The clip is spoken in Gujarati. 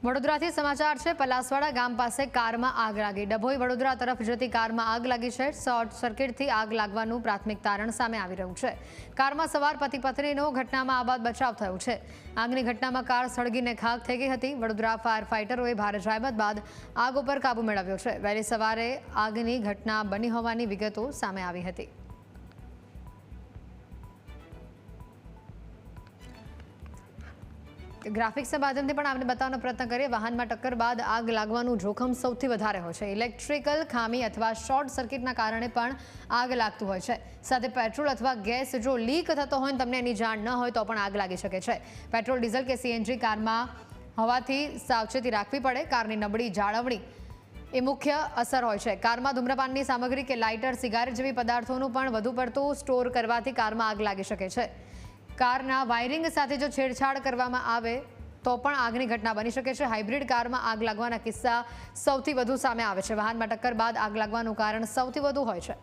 વડોદરાથી સમાચાર છે। પલાસવાડા ગામ પાસે કારમાં આગ લાગી। ડભોઈ વડોદરા તરફ જતી કારમાં આગ લાગી છે। શોર્ટ સર્કિટથી આગ લાગવાનું પ્રાથમિક તારણ સામે આવી રહ્યું છે। કારમાં સવાર પતિ પત્નીનો ઘટનામાં આબાદ બચાવ થયો છે। આગની ઘટનામાં કાર સળગીને ખાખ થઈ ગઈ હતી। વડોદરા ફાયર ફાઇટરોએ ભારે જહેમત બાદ આગ ઉપર કાબુ મેળવ્યો છે। વહેલી સવારે આગની ઘટના બની હોવાની વિગતો સામે આવી હતી। ગ્રાફિક્સના માધ્યમથી પણ આપણે બતાવવાનો પ્રયત્ન કરીએ। વાહનમાં ટક્કર બાદ આગ લાગવાનું જોખમ સૌથી વધારે હોય છે। ઇલેક્ટ્રિકલ ખામી અથવા શોર્ટ સર્કિટના કારણે પણ આગ લાગતું હોય છે। સાથે પેટ્રોલ અથવા ગેસ જો લીક થતો હોય તમને એની જાણ ન હોય તો પણ આગ લાગી શકે છે। પેટ્રોલ ડીઝલ કે સીએનજી કારમાં હોવાથી સાવચેતી રાખવી પડે। કારની નબળી જાળવણી એ મુખ્ય અસર હોય છે। કારમાં ધૂમ્રપાનની સામગ્રી કે લાઇટર સિગારેટ જેવી પદાર્થોનું પણ વધુ પડતું સ્ટોર કરવાથી કારમાં આગ લાગી શકે છે। કારના વાયરિંગ સાથે જો છેડછાડ કરવામાં આવે તો પણ આગની ઘટના બની શકે છે। હાઇબ્રિડ કારમાં આગ લાગવાના કિસ્સા સૌથી વધુ સામે આવે છે। વાહનમાં ટક્કર બાદ આગ લાગવાનું કારણ સૌથી વધુ હોય છે।